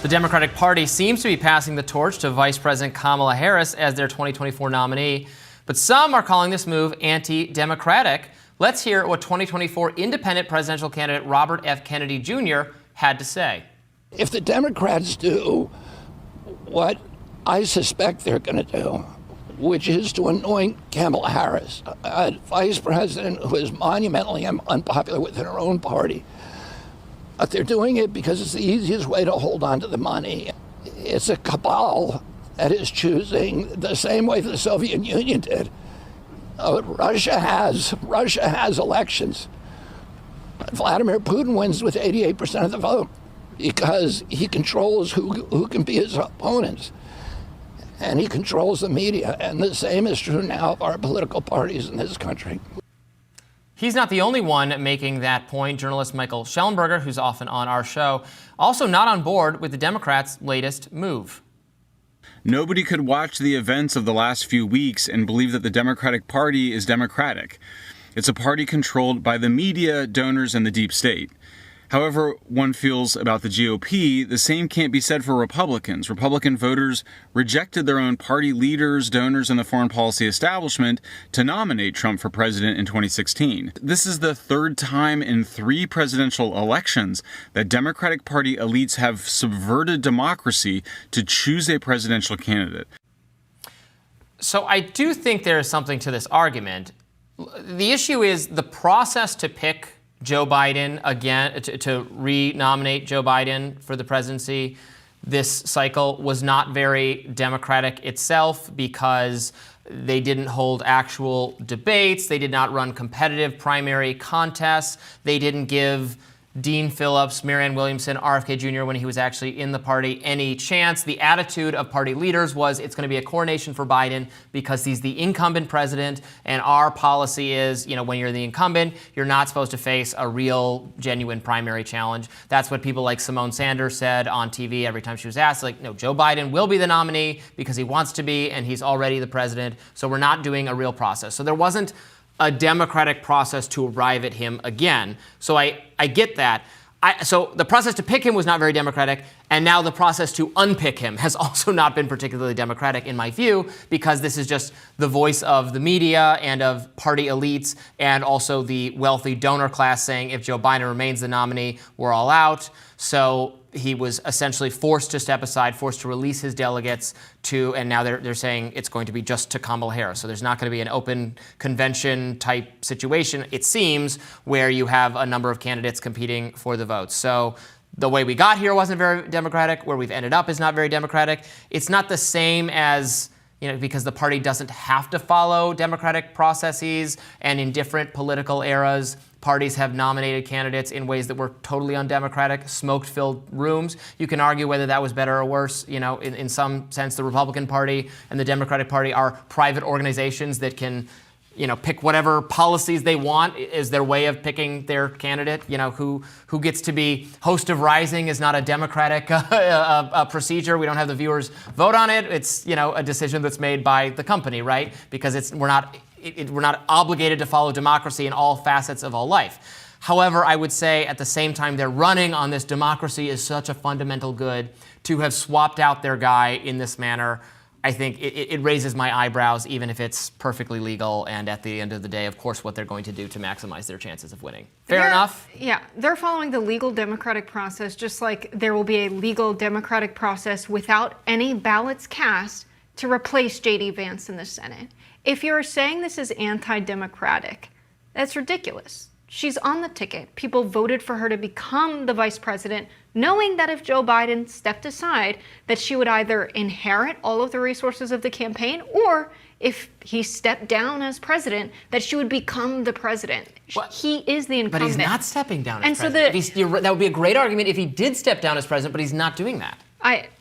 The Democratic Party seems to be passing the torch to Vice President Kamala Harris as their 2024 nominee, but some are calling this move anti-democratic. Let's hear what 2024 independent presidential candidate Robert F. Kennedy Jr. had to say. If the Democrats do what I suspect they're going to do, which is to anoint Kamala Harris, a vice president who is monumentally unpopular within her own party, but they're doing it because it's the easiest way to hold on to the money. It's a cabal that is choosing the same way the Soviet Union did. Russia has elections. Vladimir Putin wins with 88% of the vote because he controls who can be his opponents. And he controls the media. And the same is true now of our political parties in this country. He's not the only one making that point. Journalist Michael Shellenberger, who's often on our show, also not on board with the Democrats' latest move. Nobody could watch the events of the last few weeks and believe that the Democratic Party is democratic. It's a party controlled by the media, donors, and the deep state. However one feels about the GOP, the same can't be said for Republicans. Republican voters rejected their own party leaders, donors, and the foreign policy establishment to nominate Trump for president in 2016. This is the third time in 3 presidential elections that Democratic Party elites have subverted democracy to choose a presidential candidate. So I do think there is something to this argument. The issue is the process to pick Joe Biden again, to re-nominate Joe Biden for the presidency this cycle was not very democratic itself because they didn't hold actual debates. They did not run competitive primary contests. They didn't give Dean Phillips, Marianne Williamson, RFK Jr., when he was actually in the party, any chance. The attitude of party leaders was it's going to be a coronation for Biden because he's the incumbent president, and our policy is, when you're the incumbent, you're not supposed to face a real, genuine primary challenge. That's what people like Simone Sanders said on TV every time she was asked, no, Joe Biden will be the nominee because he wants to be, and he's already the president, so we're not doing a real process. So there wasn't a democratic process to arrive at him again. So I get that. So the process to pick him was not very democratic, and now the process to unpick him has also not been particularly democratic in my view, because this is just the voice of the media and of party elites and also the wealthy donor class saying if Joe Biden remains the nominee, we're all out. So he was essentially forced to step aside, forced to release his delegates and now they're saying it's going to be just to Kamala Harris. So there's not going to be an open convention type situation, it seems, where you have a number of candidates competing for the votes. So the way we got here wasn't very democratic. Where we've ended up is not very democratic. It's not the same as, because the party doesn't have to follow democratic processes, and in different political eras, parties have nominated candidates in ways that were totally undemocratic, smoke-filled rooms. You can argue whether that was better or worse. In some sense, the Republican Party and the Democratic Party are private organizations that can, pick whatever policies they want is their way of picking their candidate. Who gets to be host of Rising is not a democratic procedure. We don't have the viewers vote on it. It's, a decision that's made by the company, right? Because we're not obligated to follow democracy in all facets of all life. However, I would say at the same time they're running on this democracy is such a fundamental good. To have swapped out their guy in this manner, I think it raises my eyebrows, even if it's perfectly legal and at the end of the day, of course, what they're going to do to maximize their chances of winning. Fair enough? Yeah, they're following the legal democratic process, just like there will be a legal democratic process without any ballots cast to replace J.D. Vance in the Senate. If you're saying this is anti-democratic, that's ridiculous. She's on the ticket. People voted for her to become the vice president, knowing that if Joe Biden stepped aside, that she would either inherit all of the resources of the campaign, or if he stepped down as president, that she would become the president. What? He is the incumbent. But he's not stepping down as and president. So that would be a great argument if he did step down as president, but he's not doing that.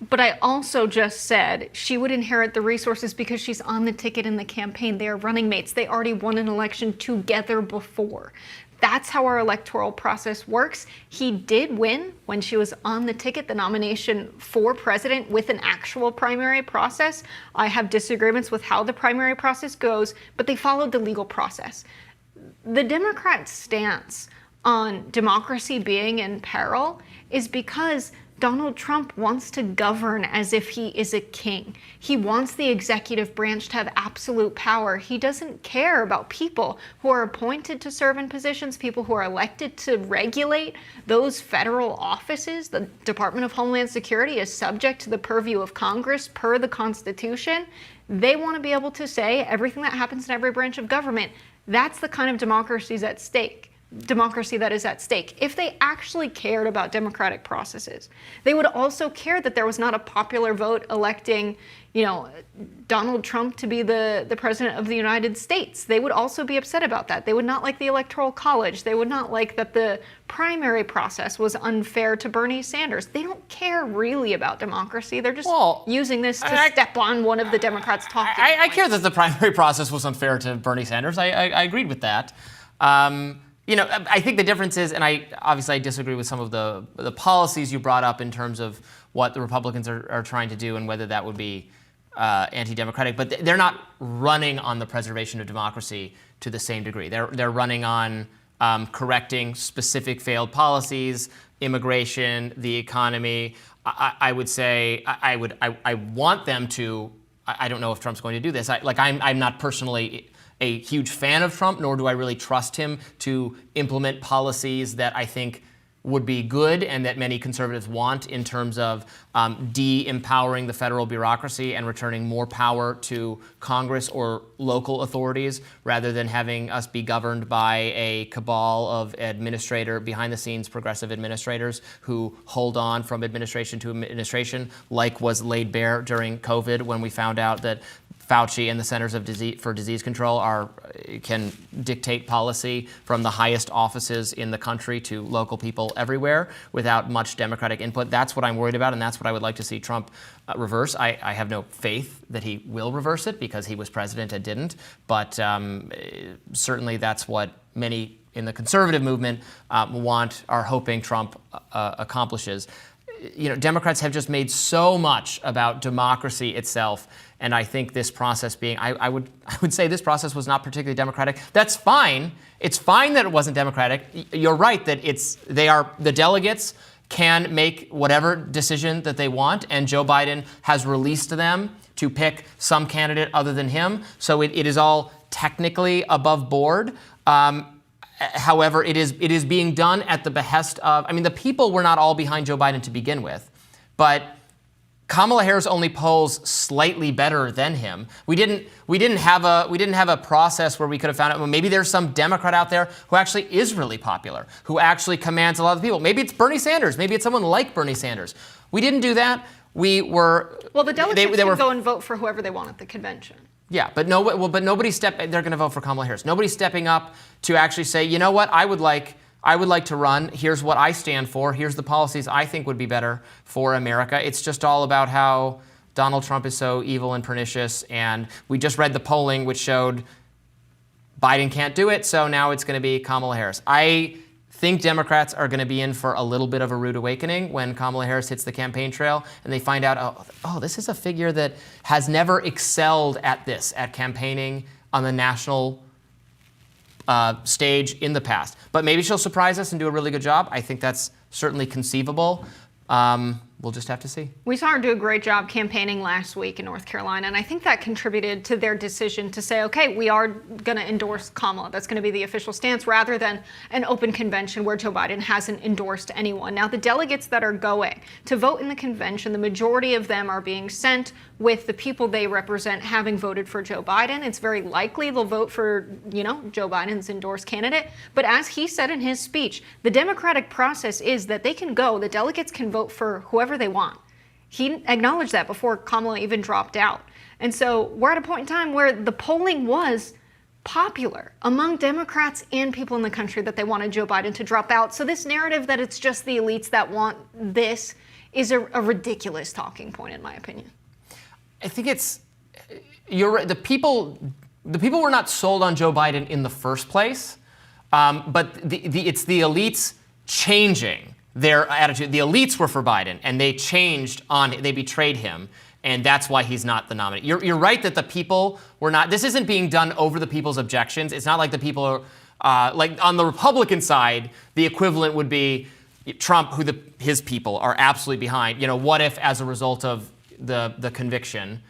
But I also just said she would inherit the resources because she's on the ticket in the campaign. They are running mates. They already won an election together before. That's how our electoral process works. He did win when she was on the ticket, the nomination for president with an actual primary process. I have disagreements with how the primary process goes, but they followed the legal process. The Democrats' stance on democracy being in peril is because Donald Trump wants to govern as if he is a king. He wants the executive branch to have absolute power. He doesn't care about people who are appointed to serve in positions, people who are elected to regulate those federal offices. The Department of Homeland Security is subject to the purview of Congress per the Constitution. They want to be able to say everything that happens in every branch of government. That's the kind of democracy that is at stake. If they actually cared about democratic processes, they would also care that there was not a popular vote electing, Donald Trump to be the president of the United States. They would also be upset about that. They would not like the Electoral College. They would not like that the primary process was unfair to Bernie Sanders. They don't care really about democracy. They're just using this to step on one of the Democrats' talking points. I care that the primary process was unfair to Bernie Sanders. I agreed with that. I think the difference is, and I disagree with some of the policies you brought up in terms of what the Republicans are trying to do and whether that would be anti-democratic, but they're not running on the preservation of democracy to the same degree. They're running on correcting specific failed policies, immigration, the economy. I would say I want them to. I don't know if Trump's going to do this. I'm not personally a huge fan of Trump, nor do I really trust him to implement policies that I think would be good and that many conservatives want in terms of de-empowering the federal bureaucracy and returning more power to Congress or local authorities rather than having us be governed by a cabal of behind-the-scenes progressive administrators who hold on from administration to administration, like was laid bare during COVID when we found out that Fauci and the Centers for Disease Control can dictate policy from the highest offices in the country to local people everywhere without much democratic input. That's what I'm worried about, and that's what I would like to see Trump reverse. I have no faith that he will reverse it because he was president and didn't, but certainly that's what many in the conservative movement are hoping Trump accomplishes. Democrats have just made so much about democracy itself, and I think this process I would say this process was not particularly democratic. That's fine. It's fine that it wasn't democratic. You're right that the delegates can make whatever decision that they want, and Joe Biden has released them to pick some candidate other than him. So it is all technically above board. However, it is being done at the behest of, the people were not all behind Joe Biden to begin with, but Kamala Harris only polls slightly better than him. We didn't have a process where we could have found out, well, maybe there's some Democrat out there who actually is really popular, who actually commands a lot of people. Maybe it's Bernie Sanders. Maybe it's someone like Bernie Sanders. We didn't do that. The delegates can go and vote for whoever they want at the convention. Yeah, but nobody's they're going to vote for Kamala Harris. Nobody's stepping up to actually say, you know what, I would like to run. Here's what I stand for. Here's the policies I think would be better for America. It's just all about how Donald Trump is so evil and pernicious. And we just read the polling, which showed Biden can't do it. So now it's going to be Kamala Harris. I think Democrats are going to be in for a little bit of a rude awakening when Kamala Harris hits the campaign trail and they find out, oh, this is a figure that has never excelled at campaigning on the national stage in the past. But maybe she'll surprise us and do a really good job. I think that's certainly conceivable. We'll just have to see. We saw her do a great job campaigning last week in North Carolina, and I think that contributed to their decision to say, okay, we are going to endorse Kamala. That's going to be the official stance rather than an open convention where Joe Biden hasn't endorsed anyone. Now, the delegates that are going to vote in the convention, the majority of them are being sent with the people they represent having voted for Joe Biden. It's very likely they'll vote for, Joe Biden's endorsed candidate. But as he said in his speech, the democratic process is that the delegates can vote for whoever they want. He acknowledged that before Kamala even dropped out. And so we're at a point in time where the polling was popular among Democrats and people in the country that they wanted Joe Biden to drop out. So this narrative that it's just the elites that want this is a ridiculous talking point, in my opinion. I think you're right. The people were not sold on Joe Biden in the first place, but it's the elites changing their attitude. The elites were for Biden, and they they betrayed him, and that's why he's not the nominee. You're right that the people were not. This isn't being done over the people's objections. It's not like the people are like on the Republican side. The equivalent would be Trump, who his people are absolutely behind, what if as a result of the conviction,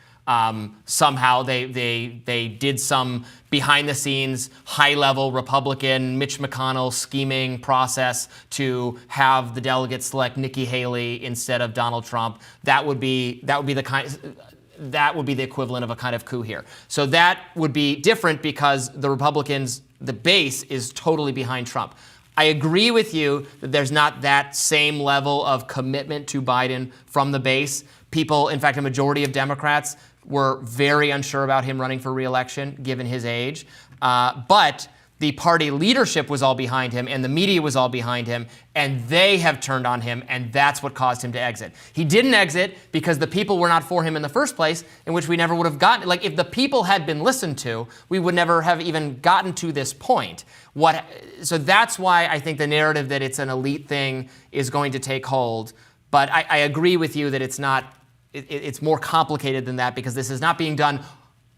somehow they did some behind-the-scenes, high-level Republican Mitch McConnell scheming process to have the delegates select Nikki Haley instead of Donald Trump. That would be the equivalent of a kind of coup here. So that would be different because the Republicans, the base, is totally behind Trump. I agree with you that there's not that same level of commitment to Biden from the base. People, in fact, a majority of Democrats were very unsure about him running for re-election, given his age. But the party leadership was all behind him, and the media was all behind him, and they have turned on him, and that's what caused him to exit. He didn't exit because the people were not for him in the first place, in which we never would have gotten. Like, if the people had been listened to, we would never have even gotten to this point. So that's why I think the narrative that it's an elite thing is going to take hold. But I agree with you that it's not. It's more complicated than that because this is not being done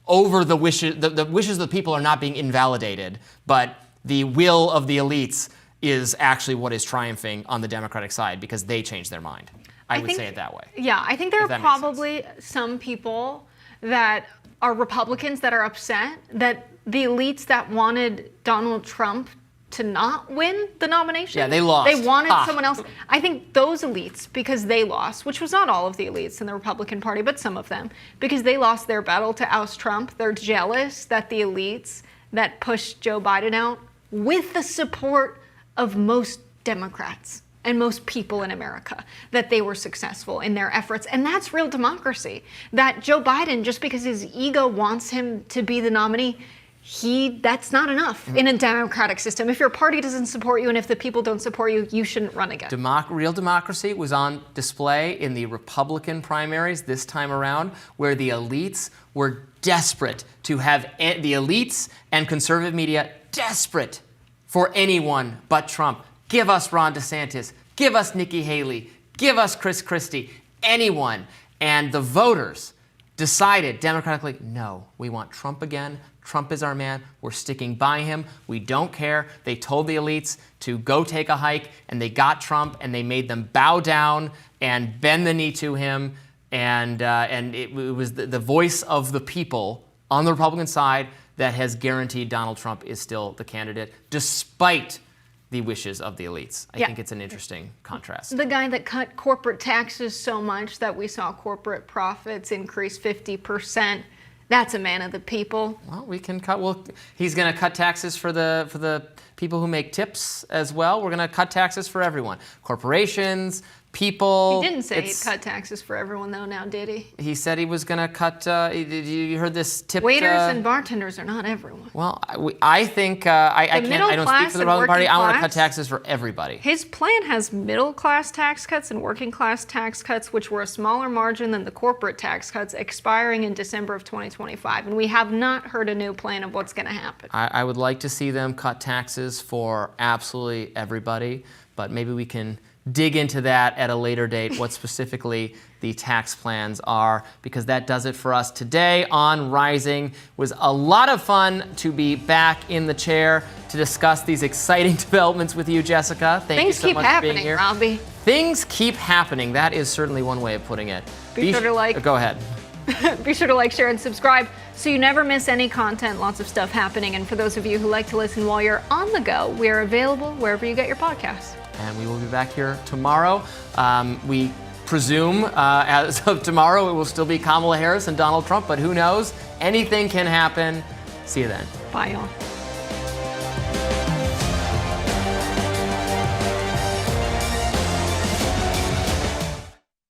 over the wishes. The wishes of the people are not being invalidated, but the will of the elites is actually what is triumphing on the Democratic side because they changed their mind. I would say it that way. Yeah, I think there are probably some people that are Republicans that are upset that the elites that wanted Donald Trump to not win the nomination. Yeah, they lost. They wanted someone else. I think those elites, because they lost, which was not all of the elites in the Republican Party, but some of them, because they lost their battle to oust Trump, they're jealous that the elites that pushed Joe Biden out with the support of most Democrats and most people in America, that they were successful in their efforts. And that's real democracy. That Joe Biden, just because his ego wants him to be the nominee, that's not enough in a democratic system. If your party doesn't support you and if the people don't support you, you shouldn't run again. Real democracy was on display in the Republican primaries this time around, where the elites were desperate to have the elites and conservative media desperate for anyone but Trump. Give us Ron DeSantis. Give us Nikki Haley. Give us Chris Christie. Anyone. And the voters decided democratically, no, we want Trump again. Trump is our man. We're sticking by him. We don't care. They told the elites to go take a hike, and they got Trump, and they made them bow down and bend the knee to him. And it was the voice of the people on the Republican side that has guaranteed Donald Trump is still the candidate, despite the wishes of the elites. I think it's an interesting contrast. The guy that cut corporate taxes so much that we saw corporate profits increase 50%. That's a man of the people. Well, we can cut. Well, he's going to cut taxes for the people who make tips as well. We're going to cut taxes for everyone. Corporations, people. He didn't say he'd cut taxes for everyone, though, now, did he? He said he was going to cut. You heard this tip? Waiters and bartenders are not everyone. Well, I think I don't speak for the Republican Party. I want to cut taxes for everybody. His plan has middle-class tax cuts and working-class tax cuts, which were a smaller margin than the corporate tax cuts, expiring in December of 2025. And we have not heard a new plan of what's going to happen. I would like to see them cut taxes for absolutely everybody, but maybe we can dig into that at a later date, what specifically the tax plans are, because that does it for us today on Rising. It was a lot of fun to be back in the chair to discuss these exciting developments with you, Jessica. Thank you so much for being here. Robbie. Things keep happening. That is certainly one way of putting it. Be sure to like. Go ahead. Be sure to like, share, and subscribe so you never miss any content. Lots of stuff happening. And for those of you who like to listen while you're on the go, we are available wherever you get your podcasts. And we will be back here tomorrow. We presume as of tomorrow it will still be Kamala Harris and Donald Trump, but who knows? Anything can happen. See you then. Bye, y'all.